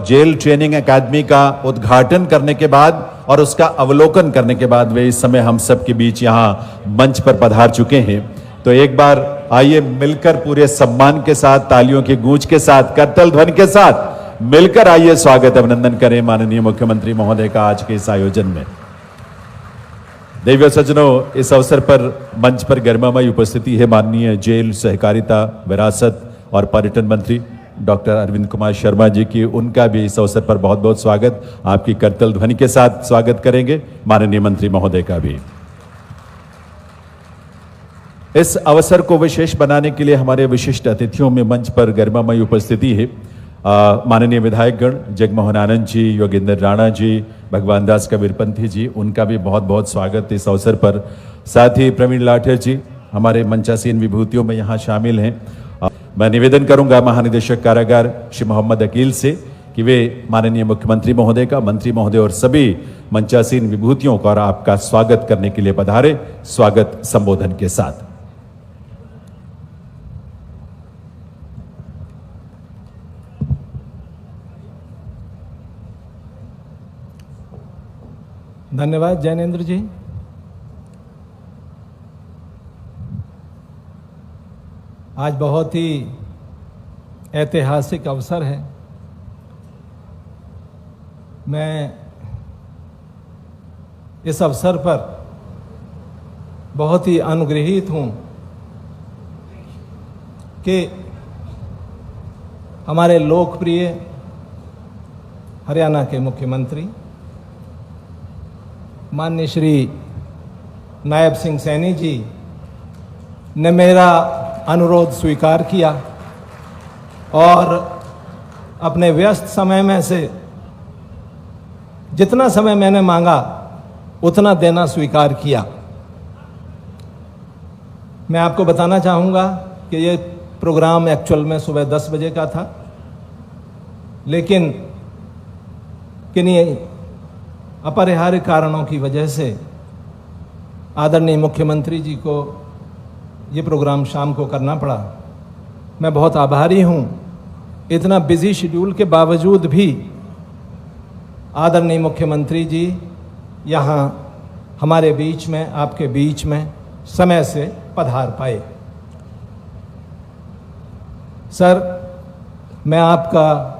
Jail training academy का उद्घाटन करने के बाद और उसका अवलोकन करने के बाद वे इस समय हम सब के बीच यहाँ मंच पर पधार चुके हैं। तो एक बार आइए मिलकर पूरे सम्मान के साथ, तालियों की गूंज के साथ, करतल ध्वनि के साथ मिलकर आइए स्वागत अभिनंदन करें माननीय मुख्यमंत्री महोदय का आज के इस आयोजन में। देवियों सज्जनों, इस अवसर पर मंच पर गरिमामयी उपस्थिति है माननीय जेल, सहकारिता, विरासत और पर्यटन मंत्री डॉक्टर अरविंद कुमार शर्मा जी की। उनका भी इस अवसर पर बहुत बहुत स्वागत, आपकी करतल ध्वनि के साथ स्वागत करेंगे माननीय मंत्री महोदय का भी। इस अवसर को विशेष बनाने के लिए हमारे विशिष्ट अतिथियों में मंच पर गरिमामयी उपस्थिति है माननीय विधायकगण जगमोहन आनंद जी, योगेंद्र राणा जी, भगवान दास कबीरपंथी जी, उनका भी बहुत बहुत स्वागत इस अवसर पर। साथ ही प्रवीण लाठर जी हमारे मंचासीन विभूतियों में यहाँ शामिल हैं। मैं निवेदन करूंगा महानिदेशक कारागार श्री मोहम्मद अकील से कि वे माननीय मुख्यमंत्री महोदय का, मंत्री महोदय और सभी मंचासीन विभूतियों का और आपका स्वागत करने के लिए पधारे, स्वागत संबोधन के साथ। धन्यवाद जैनेन्द्र जी। आज बहुत ही ऐतिहासिक अवसर है। मैं इस अवसर पर बहुत ही अनुग्रहित हूं कि हमारे लोकप्रिय हरियाणा के मुख्यमंत्री माननीय श्री नायब सिंह सैनी जी ने मेरा अनुरोध स्वीकार किया और अपने व्यस्त समय में से जितना समय मैंने मांगा उतना देना स्वीकार किया। मैं आपको बताना चाहूँगा कि ये प्रोग्राम एक्चुअल में सुबह 10 बजे का था, लेकिन किन्हीं अपरिहार्य कारणों की वजह से आदरणीय मुख्यमंत्री जी को ये प्रोग्राम शाम को करना पड़ा। मैं बहुत आभारी हूँ, इतना बिजी शेड्यूल के बावजूद भी आदरणीय मुख्यमंत्री जी यहाँ हमारे बीच में, आपके बीच में समय से पधार पाए। सर, मैं आपका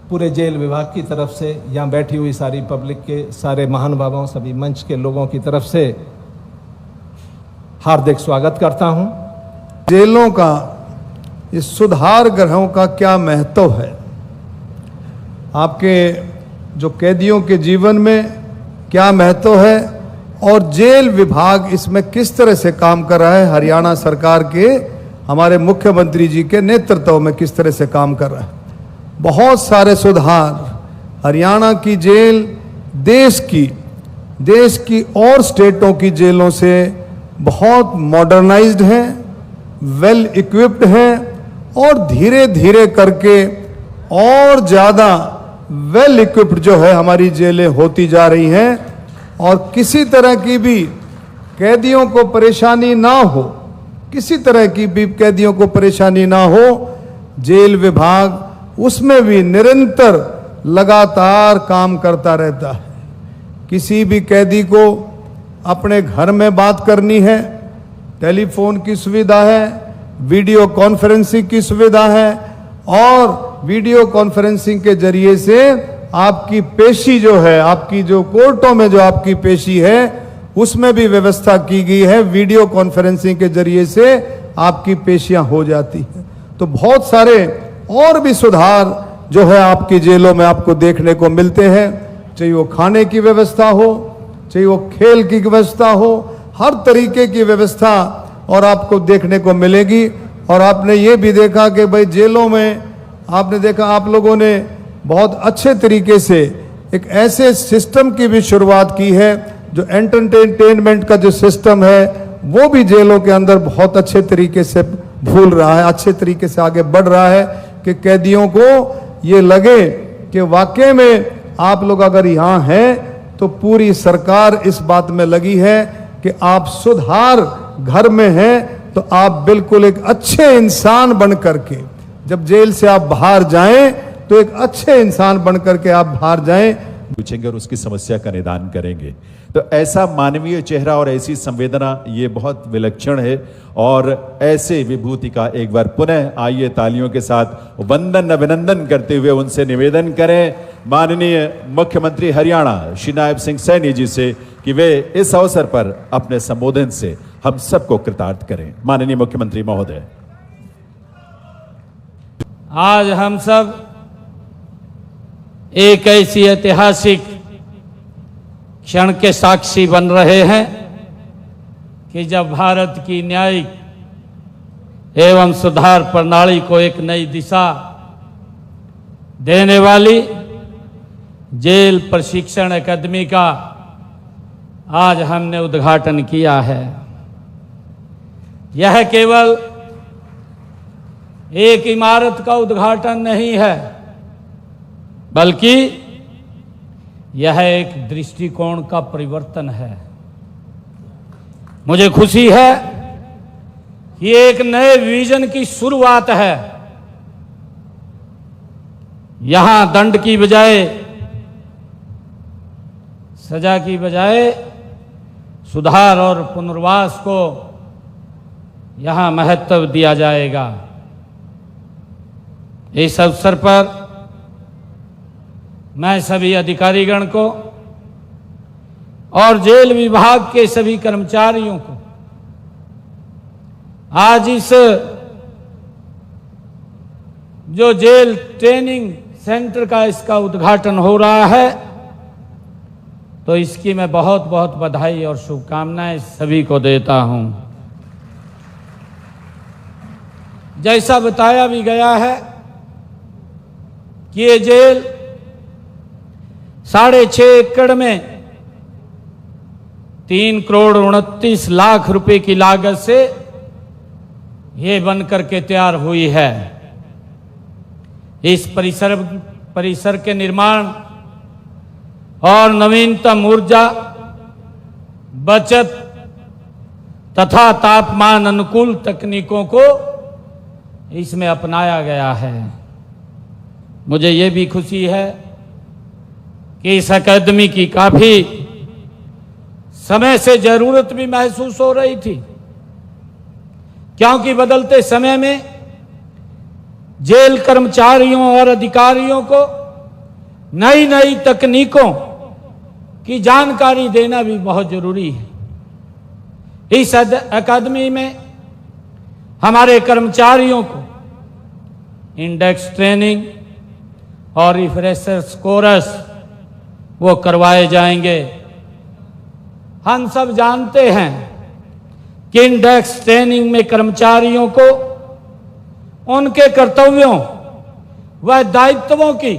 पूरे जेल विभाग की तरफ से, यहाँ बैठी हुई सारी पब्लिक के, सारे महानुभावों, सभी मंच के लोगों की तरफ से हार्दिक स्वागत करता हूं। जेलों का, इस सुधार गृहों का क्या महत्व है आपके जो कैदियों के जीवन में, क्या महत्व है और जेल विभाग इसमें किस तरह से काम कर रहा है, हरियाणा सरकार के हमारे मुख्यमंत्री जी के नेतृत्व में किस तरह से काम कर रहा है। बहुत सारे सुधार, हरियाणा की जेल देश की और स्टेटों की जेलों से बहुत मॉडर्नाइज्ड हैं, वेल इक्विप्ड हैं और धीरे धीरे करके और ज़्यादा वेल इक्विप्ड जो है हमारी जेलें होती जा रही हैं और किसी तरह की भी कैदियों को परेशानी ना हो, किसी तरह की भी कैदियों को परेशानी ना हो, जेल विभाग उसमें भी निरंतर लगातार काम करता रहता है। किसी भी कैदी को अपने घर में बात करनी है, टेलीफोन की सुविधा है, वीडियो कॉन्फ्रेंसिंग की सुविधा है और वीडियो कॉन्फ्रेंसिंग के जरिए से आपकी पेशी जो है, आपकी जो कोर्टों में जो आपकी पेशी है उसमें भी व्यवस्था की गई है। वीडियो कॉन्फ्रेंसिंग के जरिए से आपकी पेशियां हो जाती हैं। तो बहुत सारे और भी सुधार जो है आपकी जेलों में आपको देखने को मिलते हैं, चाहे वो खाने की व्यवस्था हो, चाहे वो खेल की व्यवस्था हो, हर तरीके की व्यवस्था और आपको देखने को मिलेगी। और आपने ये भी देखा कि भाई जेलों में आपने देखा, आप लोगों ने बहुत अच्छे तरीके से एक ऐसे सिस्टम की भी शुरुआत की है जो एंटरटेनमेंट का जो सिस्टम है वो भी जेलों के अंदर बहुत अच्छे तरीके से भूल रहा है, अच्छे तरीके से आगे बढ़ रहा है कि कैदियों को ये लगे कि वाकई में आप लोग अगर यहाँ हैं तो पूरी सरकार इस बात में लगी है कि आप सुधार घर में हैं तो आप बिल्कुल एक अच्छे इंसान बन करके जब जेल से आप बाहर जाएं तो एक अच्छे इंसान बनकर के आप बाहर जाएं। पूछेंगे और उसकी समस्या का निदान करेंगे। तो ऐसा मानवीय चेहरा और ऐसी संवेदना ये बहुत विलक्षण है। और ऐसे विभूति का एक बार पुनः आइए तालियों के साथ वंदन अभिनंदन करते हुए उनसे निवेदन करें माननीय मुख्यमंत्री हरियाणा श्री नायब सिंह सैनी जी से कि वे इस अवसर पर अपने संबोधन से हम सबको कृतार्थ करें। माननीय मुख्यमंत्री महोदय। आज हम सब एक ऐसी ऐतिहासिक क्षण के साक्षी बन रहे हैं कि जब भारत की न्यायिक एवं सुधार प्रणाली को एक नई दिशा देने वाली जेल प्रशिक्षण अकादमी का आज हमने उद्घाटन किया है। यह केवल एक इमारत का उद्घाटन नहीं है, बल्कि यह एक दृष्टिकोण का परिवर्तन है। मुझे खुशी है कि एक नए विजन की शुरुआत है। यहां दंड की बजाय, सजा की बजाय सुधार और पुनर्वास को यहां महत्व दिया जाएगा। इस अवसर पर मैं सभी अधिकारीगण को और जेल विभाग के सभी कर्मचारियों को आज इस जो जेल ट्रेनिंग सेंटर का इसका उद्घाटन हो रहा है, तो इसकी मैं बहुत बहुत बधाई और शुभकामनाएं सभी को देता हूं। जैसा बताया भी गया है कि ये जेल 6.5 एकड़ में 3 करोड़ 29 लाख रुपए की लागत से ये बनकर के तैयार हुई है। इस परिसर के निर्माण और नवीनतम ऊर्जा बचत तथा तापमान अनुकूल तकनीकों को इसमें अपनाया गया है। मुझे ये भी खुशी है कि इस अकादमी की काफी समय से जरूरत भी महसूस हो रही थी, क्योंकि बदलते समय में जेल कर्मचारियों और अधिकारियों को नई नई तकनीकों की जानकारी देना भी बहुत जरूरी है। इस अकादमी में हमारे कर्मचारियों को इंडेक्स ट्रेनिंग और रिफ्रेशर्स कोर्स वो करवाए जाएंगे। हम सब जानते हैं कि इंडेक्स ट्रेनिंग में कर्मचारियों को उनके कर्तव्यों व दायित्वों की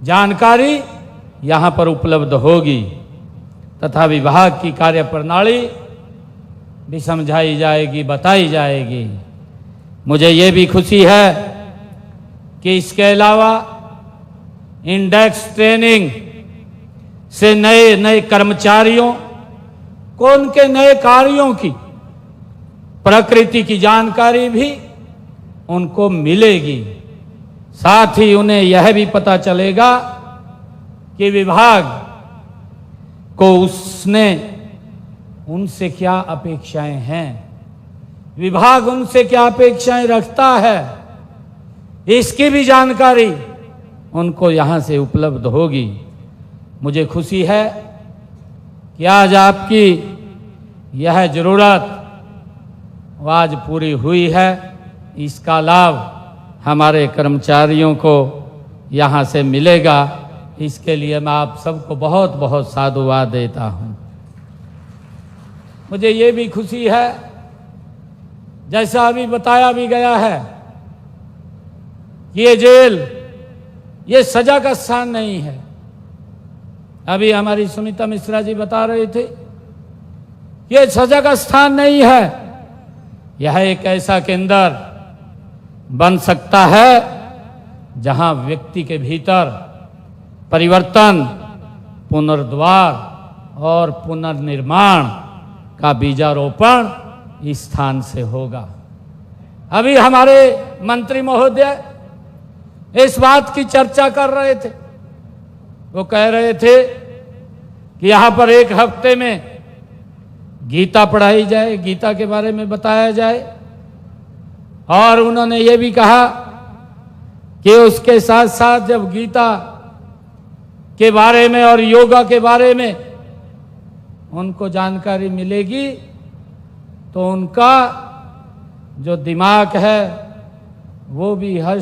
जानकारी यहां पर उपलब्ध होगी तथा विभाग की कार्यप्रणाली भी समझाई जाएगी, बताई जाएगी। मुझे ये भी खुशी है कि इसके अलावा इंडेक्स ट्रेनिंग से नए नए कर्मचारियों को उनके नए कार्यों की प्रकृति की जानकारी भी उनको मिलेगी। साथ ही उन्हें यह भी पता चलेगा कि विभाग को उनसे क्या अपेक्षाएं हैं, विभाग उनसे क्या अपेक्षाएं रखता है, इसकी भी जानकारी उनको यहां से उपलब्ध होगी। मुझे खुशी है कि आज आपकी यह जरूरत आज पूरी हुई है। इसका लाभ हमारे कर्मचारियों को यहां से मिलेगा। इसके लिए मैं आप सबको बहुत बहुत साधुवाद देता हूं। मुझे ये भी खुशी है, जैसा अभी बताया भी गया है, ये जेल ये सजा का स्थान नहीं है। अभी हमारी सुमिता मिश्रा जी बता रहे थे, ये सजा का स्थान नहीं है। यह एक ऐसा केंद्र बन सकता है जहां व्यक्ति के भीतर परिवर्तन, पुनर्द्वार और पुनर्निर्माण का बीजारोपण इस स्थान से होगा। अभी हमारे मंत्री महोदय इस बात की चर्चा कर रहे थे। वो कह रहे थे कि यहां पर एक हफ्ते में गीता पढ़ाई जाए, गीता के बारे में बताया जाए, और उन्होंने ये भी कहा कि उसके साथ साथ जब गीता के बारे में और योगा के बारे में उनको जानकारी मिलेगी तो उनका जो दिमाग है वो भी हर